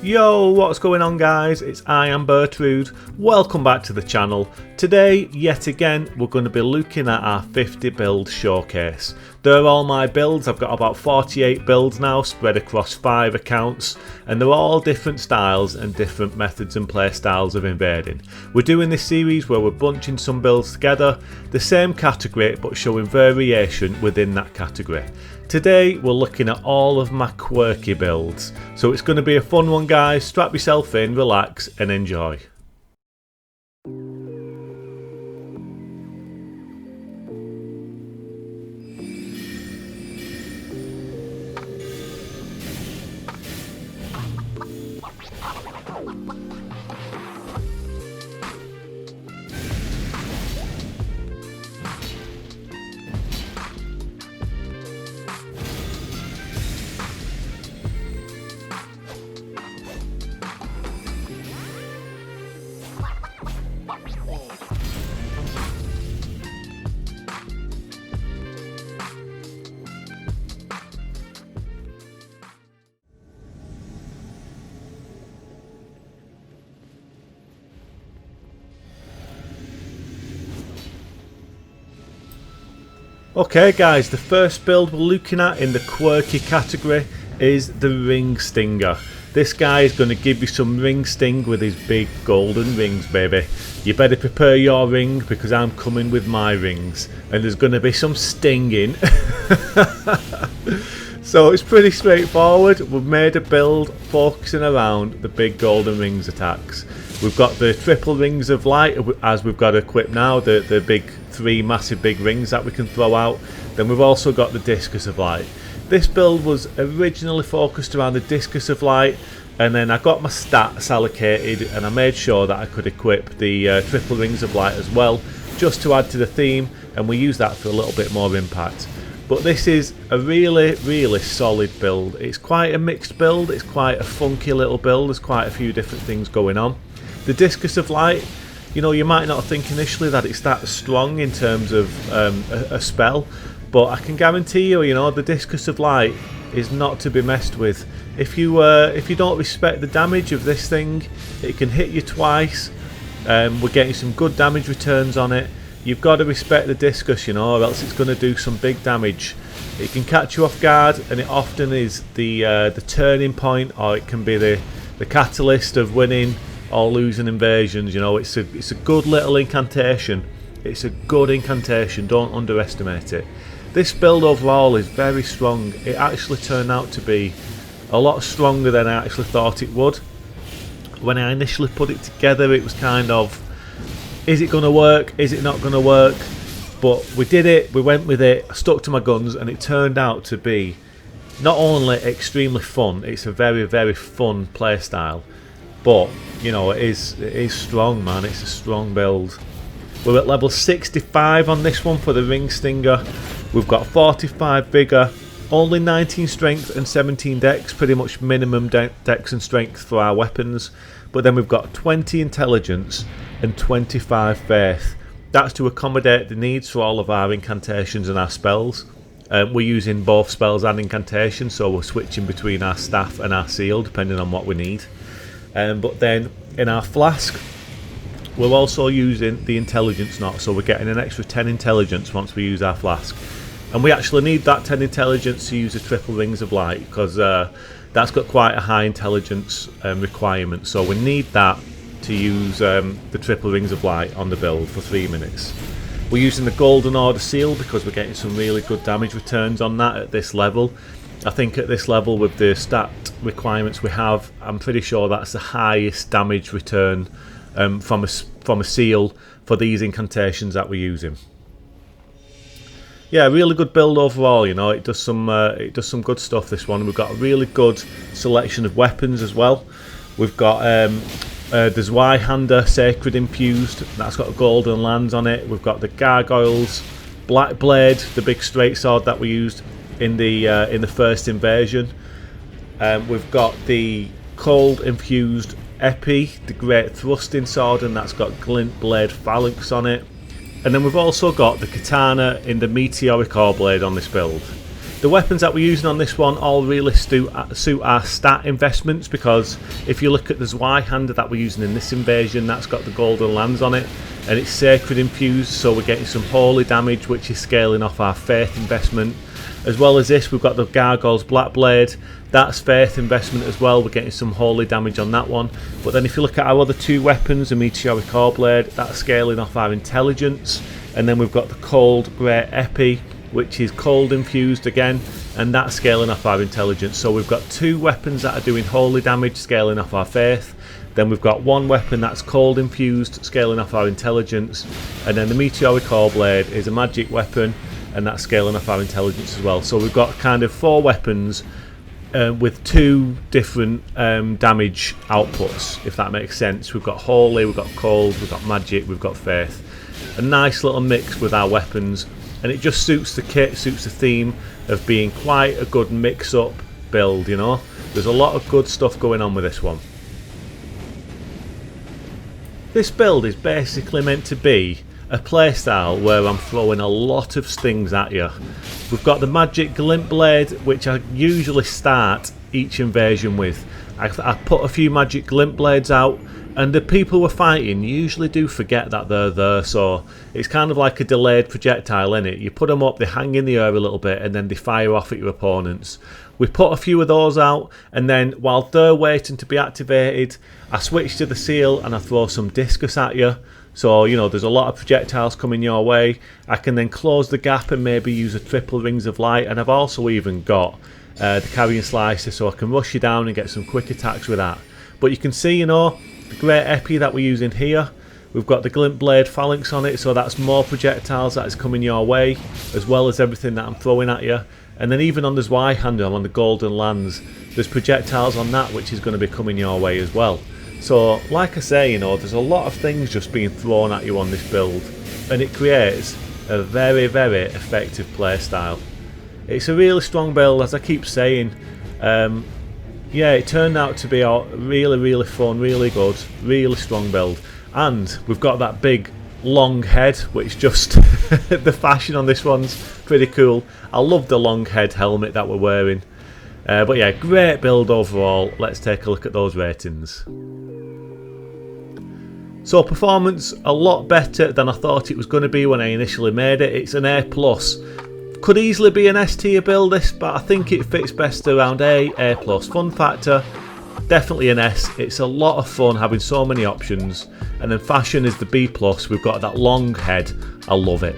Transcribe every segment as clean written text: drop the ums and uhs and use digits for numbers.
Yo, what's going on guys? It's I am Bertrude. Welcome back to the channel. Today, yet again, we're going to be looking at our 50 build showcase. They're all my builds. I've got about 48 builds now spread across 5 accounts, and they're all different styles and different methods and play styles of invading. We're doing this series where we're bunching some builds together, the same category but showing variation within that category. Today we're looking at all of my quirky builds, so it's going to be a fun one guys. Strap yourself in, relax and enjoy. Okay guys, the first build we're looking at in the quirky category is the ring stinger. This guy is going to give you some ring sting with his big golden rings, baby. You better prepare your ring because I'm coming with my rings and there's going to be some stinging. So it's pretty straightforward. We've made a build focusing around the big golden rings attacks. We've got the triple rings of light as we've got equipped now, the big 3 massive big rings that we can throw out. Then we've also got the discus of light. This build was originally focused around the discus of light, and then I got my stats allocated and I made sure that I could equip the triple rings of light as well, just to add to the theme, and we use that for a little bit more impact. But this is a really solid build. It's quite a mixed build, it's quite a funky little build, there's quite a few different things going on. The discus of light, you know, you might not think initially that it's that strong in terms of a spell, but I can guarantee you, you know, the discus of light is not to be messed with. If you don't respect the damage of this thing, it can hit you twice. We're getting some good damage returns on it. You've got to respect the discus, you know, or else it's going to do some big damage. It can catch you off guard, and it often is the turning point, or it can be the catalyst of winning or losing invasions. You know, it's a good little incantation. It's a good incantation, don't underestimate it. This build overall is very strong. It actually turned out to be a lot stronger than I actually thought it would. When I initially put it together, it was kind of, is it going to work, is it not going to work? But we did it, we went with it, I stuck to my guns, and it turned out to be not only extremely fun, it's a very fun playstyle, but you know, it is strong, man. It's a strong build. We're at level 65 on this one for the ring stinger. We've got 45 vigor, only 19 strength and 17 dex, pretty much minimum dex and strength for our weapons. But then we've got 20 intelligence and 25 faith. That's to accommodate the needs for all of our incantations and our spells. We're using both spells and incantations, so we're switching between our staff and our seal depending on what we need. But then in our flask, we're also using the intelligence knot, so we're getting an extra 10 intelligence once we use our flask. And we actually need that 10 intelligence to use the triple rings of light, because that's got quite a high intelligence requirement, so we need that to use the triple rings of light on the build for 3 minutes. We're using the golden order seal because we're getting some really good damage returns on that at this level. I think at this level with the stat requirements we have, I'm pretty sure that's the highest damage return from a seal for these incantations that we're using. Yeah, really good build overall. You know, it does some good stuff. This one, we've got a really good selection of weapons as well. We've got the Zweihander Sacred Infused. That's got golden lands on it. We've got the Gargoyles Black Blade, the big straight sword that we used in the first invasion. We've got the Cold Infused Epi, the Great Thrusting Sword, and that's got Glint Blade Phalanx on it. And then we've also got the Katana in the Meteoric Ore Blade on this build. The weapons that we're using on this one all really suit our stat investments, because if you look at the Zweihander that we're using in this invasion, that's got the golden lands on it, and it's sacred infused, so we're getting some holy damage, which is scaling off our faith investment. As well as this, we've got the Gargoyle's Black Blade, that's faith investment as well, we're getting some holy damage on that one. But then if you look at our other two weapons, the Meteoric Ore Blade, that's scaling off our intelligence, and then we've got the Cold Grey Epi, which is cold infused again, and that's scaling off our intelligence. So we've got two weapons that are doing holy damage, scaling off our faith. Then we've got one weapon that's cold infused, scaling off our intelligence, and then the Meteoric Ore Blade is a magic weapon, and that's scaling off our intelligence as well. So we've got kind of 4 weapons with 2 different damage outputs, if that makes sense. We've got holy, we've got cold, we've got magic, we've got faith. A nice little mix with our weapons, and it just suits the kit, suits the theme of being quite a good mix-up build, you know. There's a lot of good stuff going on with this one. This build is basically meant to be a playstyle where I'm throwing a lot of stings at you. We've got the magic glint blade, which I usually start each invasion with. I put a few magic glint blades out, and the people we're fighting usually do forget that they're there, so it's kind of like a delayed projectile, innit? You put them up, they hang in the air a little bit, and then they fire off at your opponents. We put a few of those out, and then while they're waiting to be activated, I switch to the seal and I throw some discus at you. So, you know, there's a lot of projectiles coming your way. I can then close the gap and maybe use a triple rings of light, and I've also even got the carrion slicer, so I can rush you down and get some quick attacks with that. But you can see, you know, the great epi that we're using here, we've got the glint blade phalanx on it, so that's more projectiles that is coming your way, as well as everything that I'm throwing at you. And then even on the Zweihander, I'm on the golden lands, there's projectiles on that which is going to be coming your way as well. So like I say, you know, there's a lot of things just being thrown at you on this build, and it creates a very, very effective playstyle. It's a really strong build, as I keep saying. Yeah, it turned out to be a really, really fun, really good, really strong build. And we've got that big long head, which just the fashion on this one's pretty cool. I love the long head helmet that we're wearing. But yeah, great build overall. Let's take a look at those ratings. So performance, a lot better than I thought it was going to be when I initially made it. It's an A+. Could easily be an S tier build this, but I think it fits best around A+. Fun factor, definitely an S. It's a lot of fun having so many options. And then fashion is the B+. We've got that long head. I love it.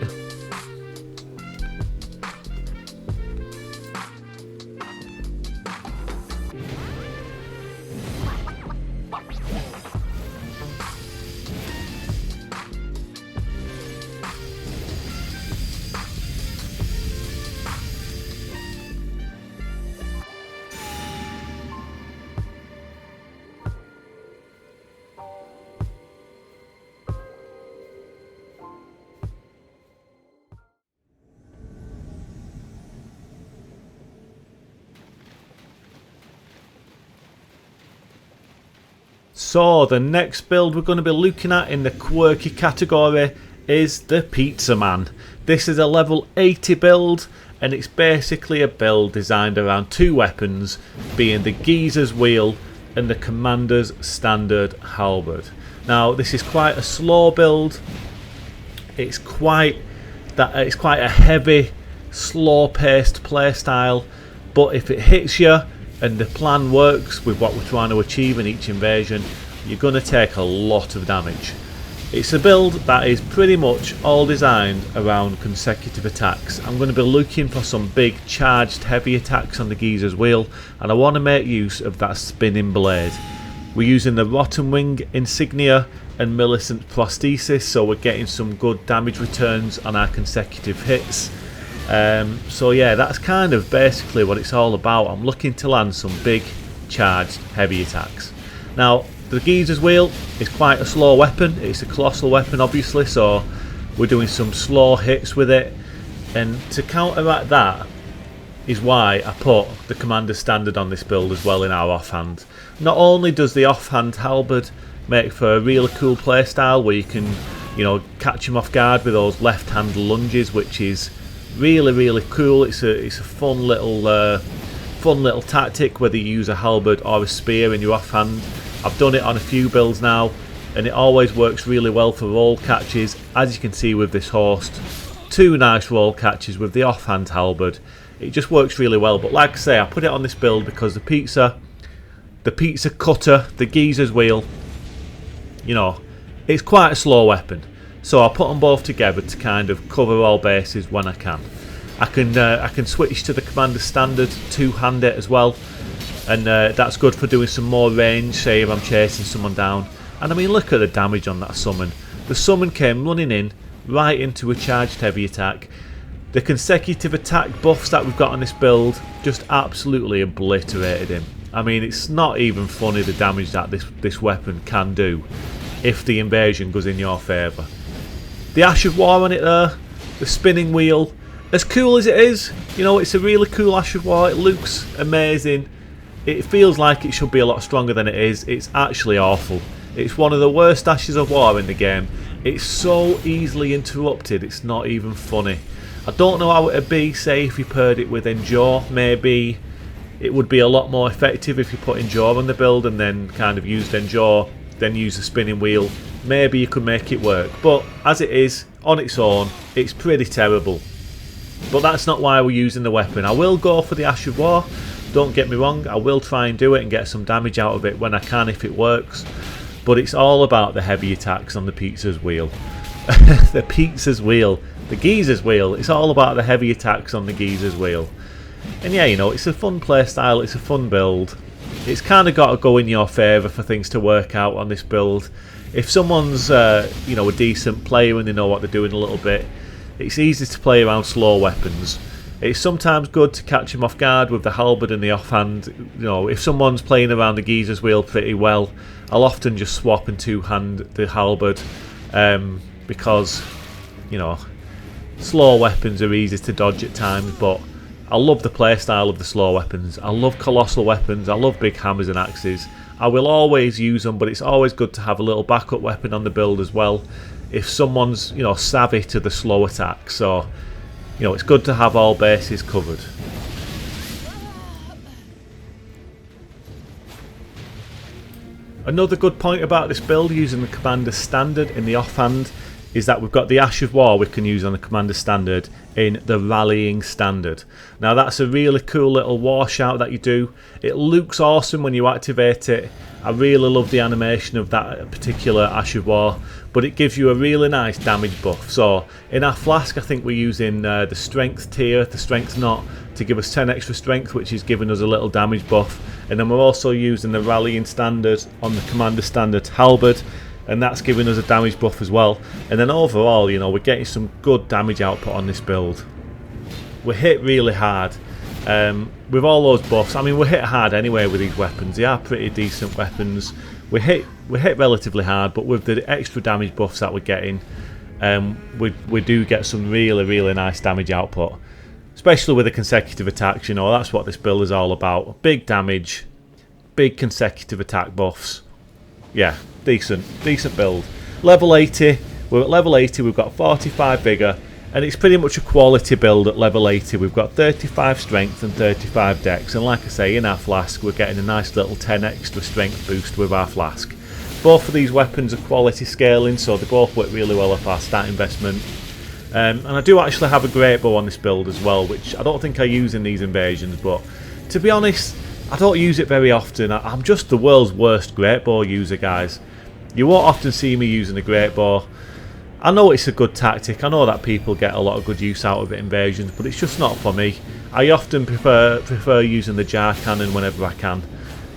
So the next build we're going to be looking at in the quirky category is the Pizza Man. This is a level 80 build, and it's basically a build designed around 2 weapons, being the Geezer's Wheel and the Commander's Standard Halberd. Now this is quite a slow build. It's quite a heavy, slow-paced playstyle, but if it hits you and the plan works with what we're trying to achieve in each invasion, you're going to take a lot of damage. It's a build that is pretty much all designed around consecutive attacks. I'm going to be looking for some big charged heavy attacks on the Geezer's Wheel, and I want to make use of that spinning blade. We're using the Rotten Wing insignia and Millicent prosthesis, so we're getting some good damage returns on our consecutive hits. So yeah, that's kind of basically what it's all about. I'm looking to land some big charged heavy attacks. Now the Geezer's Wheel is quite a slow weapon. It's a colossal weapon obviously, so we're doing some slow hits with it, and to counteract that is why I put the Commander Standard on this build as well in our offhand. Not only does the offhand halberd make for a really cool playstyle where you can, you know, catch him off guard with those left hand lunges, which is Really cool. It's a fun little tactic, whether you use a halberd or a spear in your offhand. I've done it on a few builds now, and it always works really well for roll catches, as you can see with this host. 2 nice roll catches with the offhand halberd. It just works really well. But like I say, I put it on this build because the pizza cutter, the geezer's wheel, you know, it's quite a slow weapon. So I put them both together to kind of cover all bases when I can. I can switch to the commander standard two-hand it as well, and that's good for doing some more range, say if I'm chasing someone down. And I mean, look at the damage on that summon. The summon came running in right into a charged heavy attack. The consecutive attack buffs that we've got on this build just absolutely obliterated him. I mean, it's not even funny the damage that this weapon can do if the invasion goes in your favour. The Ash of War on it there, the spinning wheel, as cool as it is, you know, it's a really cool Ash of War. It looks amazing. It feels like it should be a lot stronger than it is. It's actually awful. It's one of the worst Ashes of War in the game. It's so easily interrupted, it's not even funny. I don't know how it would be, say, if you paired it with Endure. Maybe it would be a lot more effective if you put Endure on the build and then kind of used Endure, then use the spinning wheel. Maybe you could make it work, but as it is, on its own, it's pretty terrible. But that's not why we're using the weapon. I will go for the Ash of War, don't get me wrong, I will try and do it and get some damage out of it when I can if it works. But it's all about the heavy attacks on the pizza's wheel. The pizza's wheel, the geezer's wheel, it's all about the heavy attacks on the geezer's wheel. And yeah, you know, it's a fun playstyle, it's a fun build. It's kind of got to go in your favour for things to work out on this build. If someone's you know, a decent player and they know what they're doing a little bit, it's easy to play around slow weapons. It's sometimes good to catch them off guard with the halberd and the offhand. You know, if someone's playing around the geezer's wheel pretty well, I'll often just swap and two-hand the halberd because, you know, slow weapons are easy to dodge at times, but I love the playstyle of the slow weapons. I love colossal weapons. I love big hammers and axes. I will always use them, but it's always good to have a little backup weapon on the build as well if someone's, you know, savvy to the slow attacks. So, you know, it's good to have all bases covered. Another good point about this build using the commander standard in the offhand is that we've got the Ash of War we can use on the commander standard in the rallying standard. Now that's a really cool little war shout that you do. It looks awesome when you activate it. I really love the animation of that particular Ash of War, but it gives you a really nice damage buff. So in our flask, I think we're using the strength tier, the strength knot, to give us 10 extra strength, which is giving us a little damage buff. And then we're also using the rallying standard on the commander standard halberd, and that's giving us a damage buff as well. And then overall, you know, we're getting some good damage output on this build. We're hit really hard with all those buffs. I mean, we're hit hard anyway with these weapons. They are pretty decent weapons. We're hit relatively hard, but with the extra damage buffs that we're getting, we do get some really nice damage output, especially with the consecutive attacks. You know, that's what this build is all about. Big damage, big consecutive attack buffs. Yeah, decent build. Level 80, we're at level 80, we've got 45 vigor, and it's pretty much a quality build at level 80. We've got 35 strength and 35 dex, and like I say, in our flask we're getting a nice little 10 extra strength boost with our flask. Both of these weapons are quality scaling, so they both work really well off our stat investment. And I do actually have a great bow on this build as well, which I don't think I use in these invasions, but to be honest, I don't use it very often. I'm just the world's worst great bow user, guys. You won't often see me using a great bow. I know it's a good tactic. I know that people get a lot of good use out of it in invasions, but it's just not for me. I often prefer using the jar cannon whenever I can.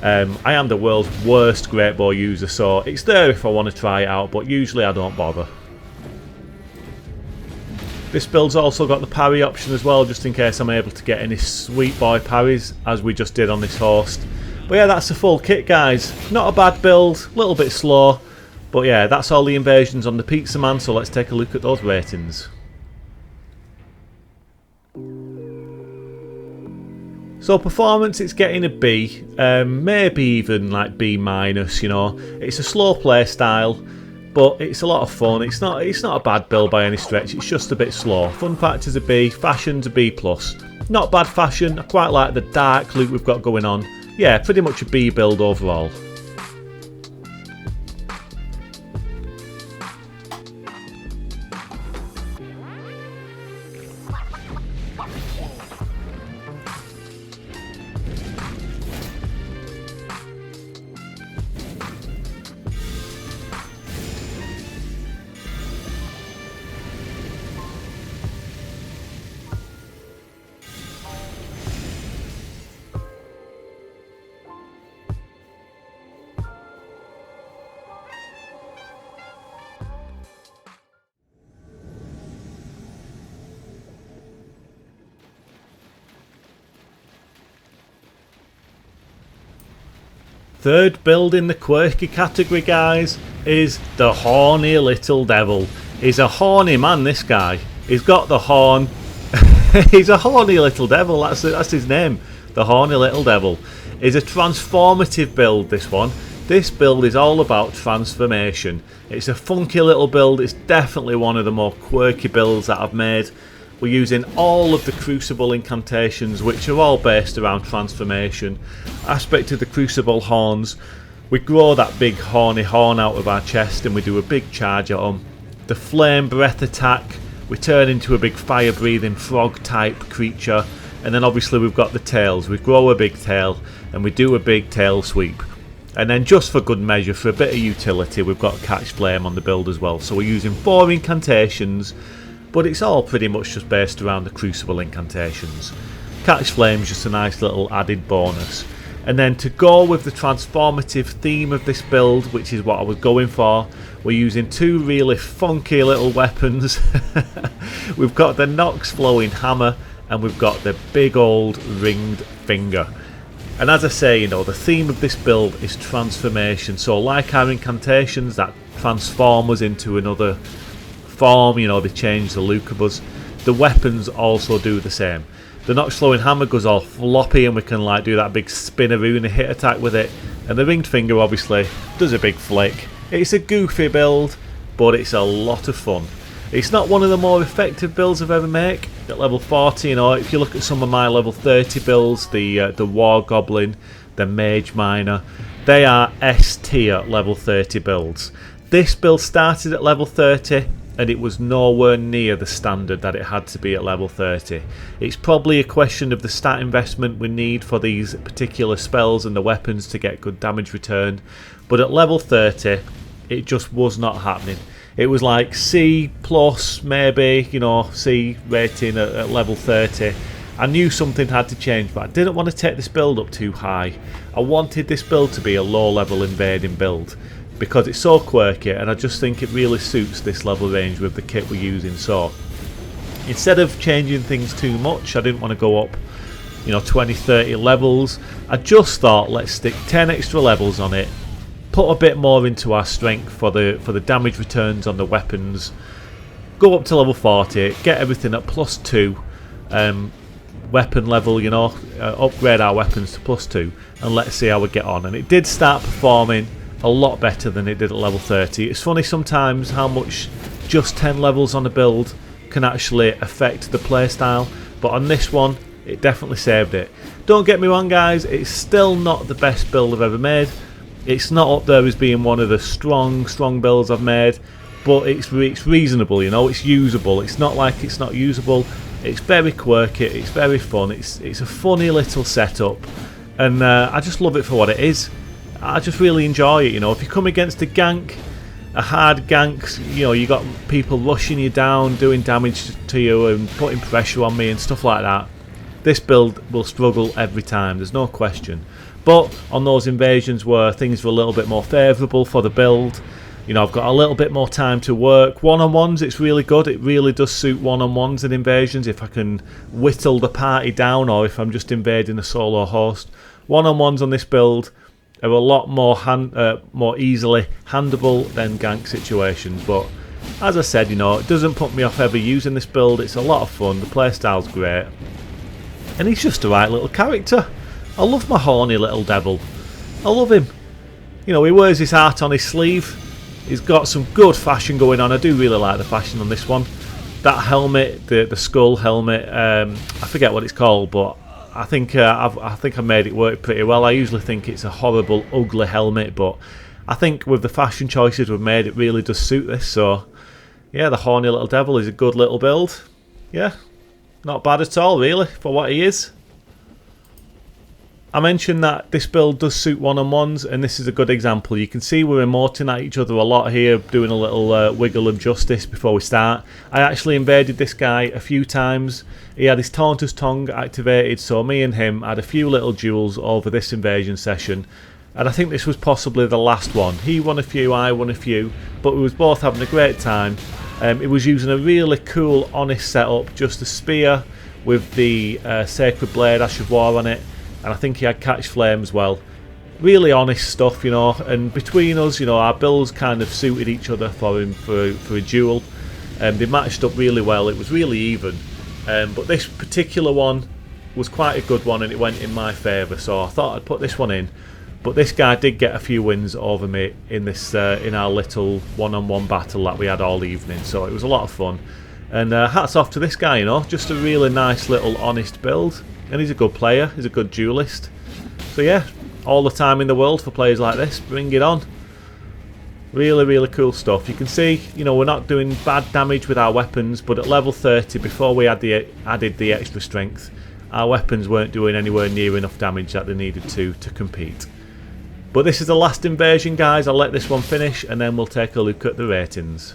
I am the world's worst great bow user, so it's there if I want to try it out, but usually I don't bother. This build's also got the parry option as well, just in case I'm able to get any sweet boy parries, as we just did on this host. But yeah, that's the full kit, guys. Not a bad build, a little bit slow. But yeah, that's all the invasions on the Pizza Man, so let's take a look at those ratings. So performance, it's getting a B, maybe even like B-, you know. It's a slow play style. but it's a lot of fun. It's not a bad build by any stretch. It's just a bit slow. Fun factor's a B, fashion's a B+. Not bad fashion. I quite like the dark look we've got going on. Yeah, pretty much a B build overall. Third build in the quirky category, guys, is the horny little devil. He's a horny man, this guy. He's got the horn. He's a horny little devil, that's his name. The horny little devil. He's a transformative build, this one. This build is all about transformation. It's a funky little build. It's definitely one of the more quirky builds that I've made. We're using all of the Crucible incantations, which are all based around transformation. Aspect of the Crucible horns, we grow that big horny horn out of our chest and we do a big charge at them. The flame breath attack, we turn into a big fire breathing frog type creature. And then obviously we've got the tails. We grow a big tail and we do a big tail sweep. And then just for good measure, for a bit of utility, we've got catch flame on the build as well. So we're using 4 incantations, but it's all pretty much just based around the Crucible incantations. Catch Flame's just a nice little added bonus. And then to go with the transformative theme of this build, which is what I was going for, we're using 2 really funky little weapons. We've got the Nox Flowing Hammer and we've got the big old ringed finger. And as I say, you know, the theme of this build is transformation. So like our incantations that transform us into another form, you know, they change the look of us. The weapons also do the same. The Nox Flowing Hammer goes all floppy and we can like do that big spinneroo and a hit attack with it. And the ringed finger obviously does a big flick. It's a goofy build, but it's a lot of fun. It's not one of the more effective builds I've ever made. At level 40, you know, if you look at some of my level 30 builds, the War Goblin, the Mage Miner, they are S tier level 30 builds. This build started at level 30 and it was nowhere near the standard that it had to be at level 30. It's probably a question of the stat investment we need for these particular spells and the weapons to get good damage return, but at level 30 it just was not happening. It was like C plus, maybe, you know, C rating at level 30. I knew something had to change, but I didn't want to take this build up too high. I wanted this build to be a low level invading build because it's so quirky and I just think it really suits this level range with the kit we're using. So instead of changing things too much, I didn't want to go up, you know, 20-30 levels. I just thought let's stick 10 extra levels on it, put a bit more into our strength for the damage returns on the weapons, go up to level 40, get everything at +2 weapon level, you know, upgrade our weapons to +2 and let's see how we get on. And it did start performing a lot better than it did at level 30. It's funny sometimes how much just 10 levels on a build can actually affect the playstyle, but on this one it definitely saved it. Don't get me wrong guys, it's still not the best build I've ever made. It's not up there as being one of the strong builds I've made, but it's reasonable, you know, it's usable. It's not like it's not usable. It's very quirky, it's very fun, it's a funny little setup, and I just love it for what it is. I just really enjoy it, you know. If you come against a gank, a hard gank, you know, you got people rushing you down, doing damage to you and putting pressure on me and stuff like that, this build will struggle every time, there's no question. But on those invasions where things were a little bit more favourable for the build, you know, I've got a little bit more time to work. One-on-ones, it's really good. It really does suit one-on-ones and invasions if I can whittle the party down or if I'm just invading a solo host. One-on-ones on this build are a lot more more easily handleable than gank situations. But as I said, you know, it doesn't put me off ever using this build. It's a lot of fun. The playstyle's great. And he's just the right little character. I love my horny little devil. I love him. You know, he wears his heart on his sleeve. It's got some good fashion going on. I do really like the fashion on this one. That helmet, the skull helmet, I forget what it's called, but I think I made it work pretty well. I usually think it's a horrible, ugly helmet, but I think with the fashion choices we've made, it really does suit this. So yeah, the horny little devil is a good little build. Yeah, not bad at all, really, for what he is. I mentioned that this build does suit one-on-ones, and this is a good example. You can see we're emoting at each other a lot here, doing a little wiggle of justice before we start. I actually invaded this guy a few times. He had his Taunter's Tongue activated, so me and him had a few little duels over this invasion session. And I think this was possibly the last one. He won a few, I won a few, but we was both having a great time. It was using a really cool, honest setup, just a spear with the Sacred Blade Ash of War on it. And I think he had Catch Flame as well. Really honest stuff, you know. And between us, you know, our builds kind of suited each other for him for a duel. They matched up really well. It was really even. But this particular one was quite a good one, and it went in my favour. So I thought I'd put this one in. But this guy did get a few wins over me in this in our little one-on-one battle that we had all evening. So it was a lot of fun. And hats off to this guy, you know. Just a really nice little honest build. And he's a good player, he's a good duelist. So yeah, all the time in the world for players like this, bring it on. Really, really cool stuff. You can see, you know, we're not doing bad damage with our weapons, but at level 30, before we added the extra strength, our weapons weren't doing anywhere near enough damage that they needed to compete. But this is the last invasion, guys. I'll let this one finish, and then we'll take a look at the ratings.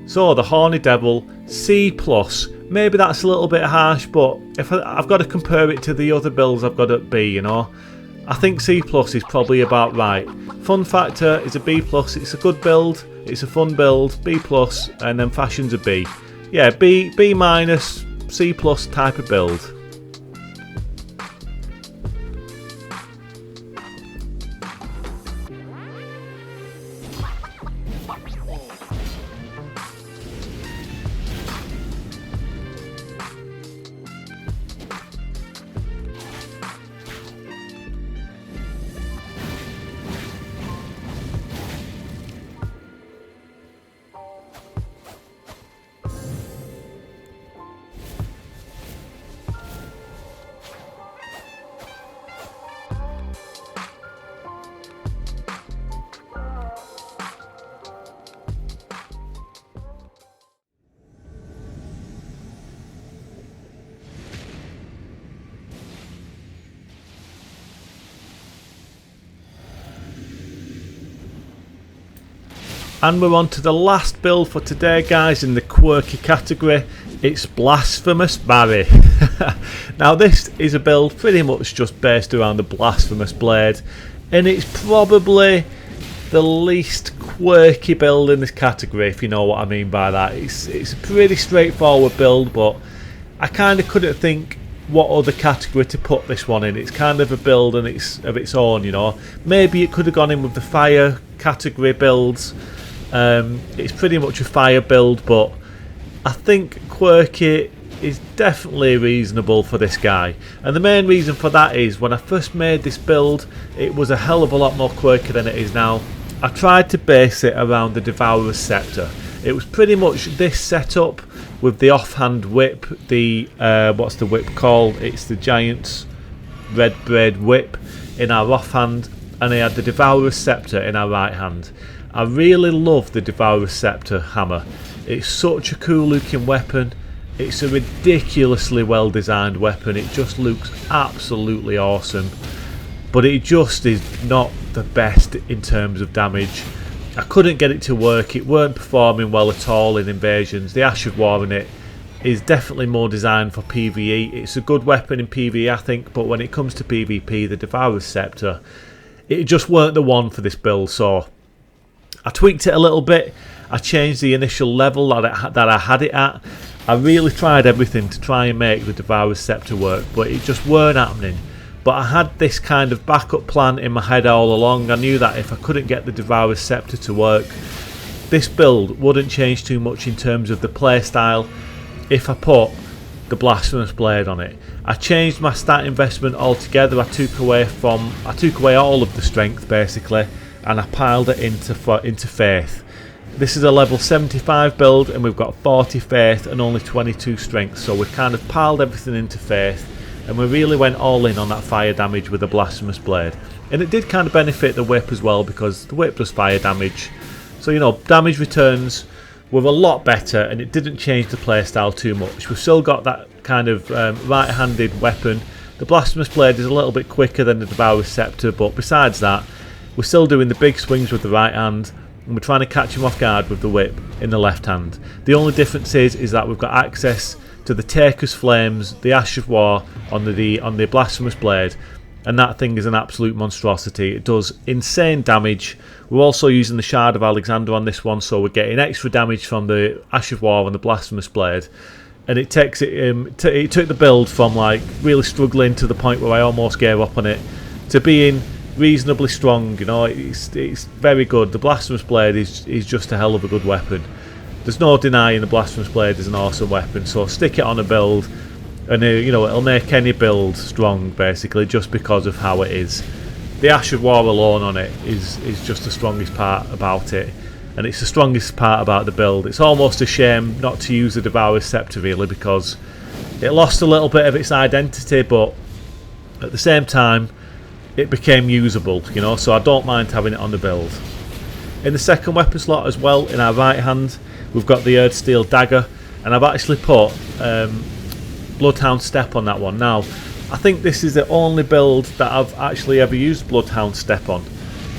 So the Horny Devil, C+. Maybe that's a little bit harsh, but if I've got to compare it to the other builds I've got at B, you know, I think C+ is probably about right. Fun factor is a B+. It's a good build, it's a fun build, B+, and then fashion's a B. Yeah, B minus, C+ type of build. And we're on to the last build for today, guys, in the quirky category. It's Blasphemous Barry. Now this is a build pretty much just based around the Blasphemous Blade, and it's probably the least quirky build in this category, if you know what I mean by that. It's a pretty straightforward build, but I kind of couldn't think what other category to put this one in. It's kind of a build and it's of its own, you know. Maybe it could have gone in with the fire category builds. It's pretty much a fire build, but I think quirky is definitely reasonable for this guy. And the main reason for that is when I first made this build, it was a hell of a lot more quirky than it is now. I tried to base it around the Devourer's Scepter. It was pretty much this setup with the offhand whip, the what's the whip called? It's the Giant's Red Braid Whip in our offhand, and I had the Devourer's Scepter in our right hand. I really love the Devourer's Scepter hammer. It's such a cool looking weapon. It's a ridiculously well designed weapon. It just looks absolutely awesome. But it just is not the best in terms of damage. I couldn't get it to work. It weren't performing well at all in invasions. The Ash of War in it is definitely more designed for PvE. It's a good weapon in PvE, I think, but when it comes to PvP, the Devourer's Scepter, it just weren't the one for this build. So I tweaked it a little bit. I changed the initial level that I had it at. I really tried everything to try and make the Devourer's Scepter work, but it just weren't happening. But I had this kind of backup plan in my head all along. I knew that if I couldn't get the Devourer's Scepter to work, this build wouldn't change too much in terms of the playstyle if I put the Blasphemous Blade on it. I changed my stat investment altogether. I took away all of the strength basically, and I piled it into faith. This is a level 75 build, and we've got 40 faith and only 22 strength, so we've kind of piled everything into faith, and we really went all in on that fire damage with the Blasphemous Blade. And it did kind of benefit the whip as well, because the whip does fire damage, so you know, damage returns were a lot better, and it didn't change the playstyle too much. We've still got that kind of right-handed weapon. The Blasphemous Blade is a little bit quicker than the Devourer's Scepter, but besides that, we're still doing the big swings with the right hand, and we're trying to catch him off guard with the whip in the left hand. The only difference is that we've got access to the Taker's Flames, the Ash of War on the Blasphemous Blade, and that thing is an absolute monstrosity. It does insane damage. We're also using the Shard of Alexander on this one, so we're getting extra damage from the Ash of War and the Blasphemous Blade. And it takes it took the build from like really struggling to the point where I almost gave up on it to being reasonably strong. You know, it's very good. The Blasphemous Blade is just a hell of a good weapon. There's no denying the Blasphemous Blade is an awesome weapon, so stick it on a build, and you know, it'll make any build strong basically just because of how it is. The Ash of War alone on it is just the strongest part about it, and it's the strongest part about the build. It's almost a shame not to use the Devourer's Scepter really, because it lost a little bit of its identity, but at the same time it became usable, you know, so I don't mind having it on the build. In the second weapon slot as well, in our right hand, we've got the Erdsteel Dagger, and I've actually put Bloodhound Step on that one. Now, I think this is the only build that I've actually ever used Bloodhound Step on,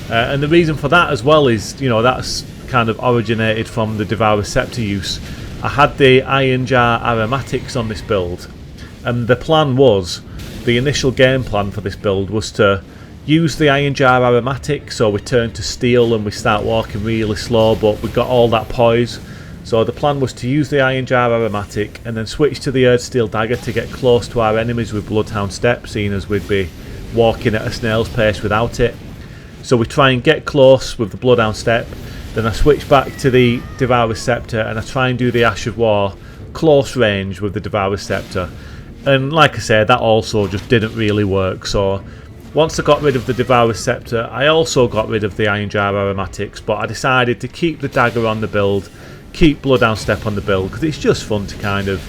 and the reason for that as well is, you know, that's kind of originated from the Devourer's Scepter use. I had the Iron Jar Aromatics on this build, and the plan was, the initial game plan for this build was to use the Iron Jar Aromatic, so we turn to steel and we start walking really slow, but we got all that poise. So the plan was to use the Iron Jar Aromatic and then switch to the Erdsteel Dagger to get close to our enemies with Bloodhound Step, seeing as we'd be walking at a snail's pace without it. So we try and get close with the Bloodhound Step, then I switch back to the Devourer's Scepter and I try and do the Ash of War close range with the Devourer's Scepter. And like I said, that also just didn't really work. So once I got rid of the Devourer's Scepter, I also got rid of the Iron Jar Aromatics, but I decided to keep the dagger on the build, keep Bloodhound Step on the build, because it's just fun to kind of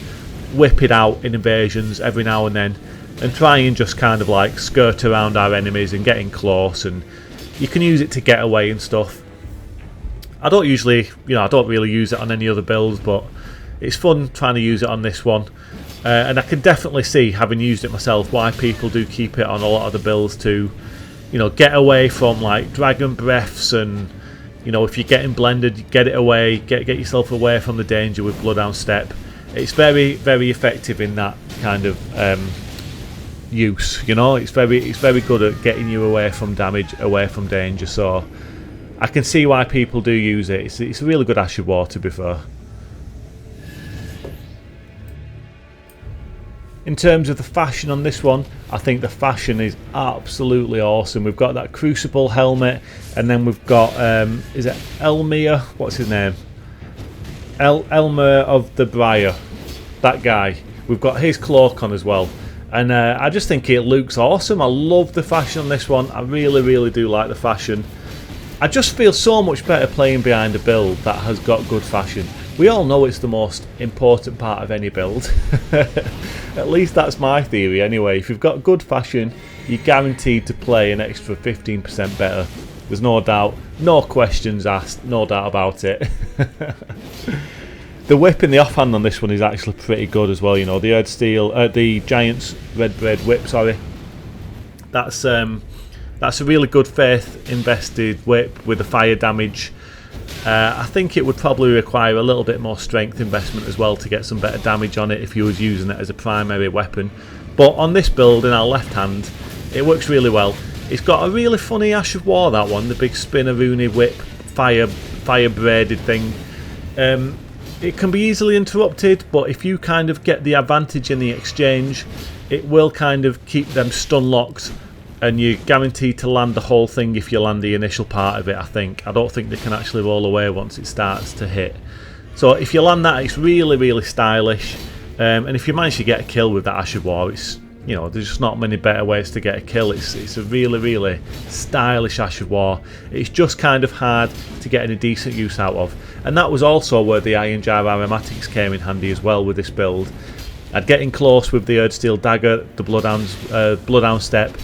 whip it out in invasions every now and then and try and just kind of like skirt around our enemies and get in close, and you can use it to get away and stuff. I don't really use it on any other builds, but it's fun trying to use it on this one. And I can definitely see, having used it myself, why people do keep it on a lot of the builds to, you know, get away from like dragon breaths, and you know, if you're getting blended, get it away, get yourself away from the danger with Bloodhound Step. It's very, very effective in that kind of use. You know, it's very good at getting you away from damage, away from danger. So I can see why people do use it. It's a really good Ash of War, to be fair. In terms of the fashion on this one, I think the fashion is absolutely awesome. We've got that Crucible helmet, and then we've got, is it Elmir? What's his name? Elmer of the Briar. That guy. We've got his cloak on as well. And I just think it looks awesome. I love the fashion on this one. I really, really do like the fashion. I just feel so much better playing behind a build that has got good fashion. We all know it's the most important part of any build. At least that's my theory anyway. If you've got good fashion, you're guaranteed to play an extra 15% better. There's no doubt, no questions asked, no doubt about it. The whip in the offhand on this one is actually pretty good as well. You know, the Erdsteel, the Giant's Red Braid whip. Sorry, that's a really good faith invested whip with the fire damage. I think it would probably require a little bit more strength investment as well to get some better damage on it if you was using it as a primary weapon. But on this build in our left hand, it works really well. It's got a really funny Ash of War, that one, the big spinneroony whip, fire braided thing. It can be easily interrupted, but if you kind of get the advantage in the exchange, it will kind of keep them stun locked, and you're guaranteed to land the whole thing if you land the initial part of it, I think. I don't think they can actually roll away once it starts to hit. So if you land that, it's really, really stylish. And if you manage to get a kill with that Ash of War, it's, you know, there's just not many better ways to get a kill. It's a really, really stylish Ash of War. It's just kind of hard to get any decent use out of. And that was also where the Iron Jar aromatics came in handy as well with this build. I'd get in close with the Erdsteel Dagger, the Bloodhound Step,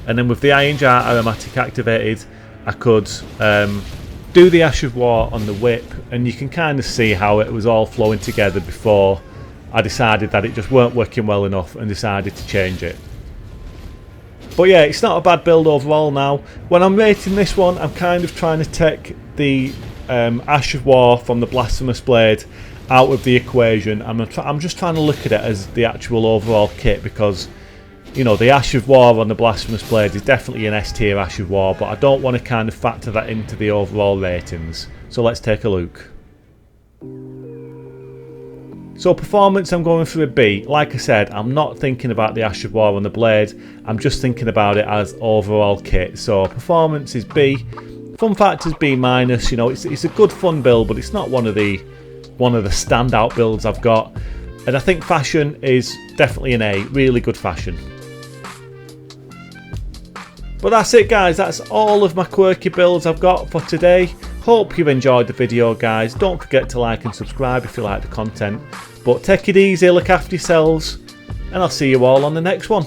and then with the Iron Jar aromatic activated, I could do the Ash of War on the whip, and you can kind of see how it was all flowing together before I decided that it just weren't working well enough and decided to change it. But yeah, it's not a bad build overall now. When I'm rating this one, I'm kind of trying to take the Ash of War from the Blasphemous Blade out of the equation. I'm just trying to look at it as the actual overall kit, because, you know, the Ash of War on the Blasphemous Blade is definitely an S tier Ash of War, but I don't want to kind of factor that into the overall ratings. So let's take a look. So performance, I'm going for a B. Like I said, I'm not thinking about the Ash of War on the blade, I'm just thinking about it as overall kit. So performance is B, fun factor is B minus. You know, it's a good fun build, but it's not one of the standout builds I've got. And I think fashion is definitely an A, really good fashion. But that's it, guys, that's all of my quirky builds I've got for today. Hope you've enjoyed the video, guys. Don't forget to like and subscribe if you like the content. But take it easy, look after yourselves, and I'll see you all on the next one.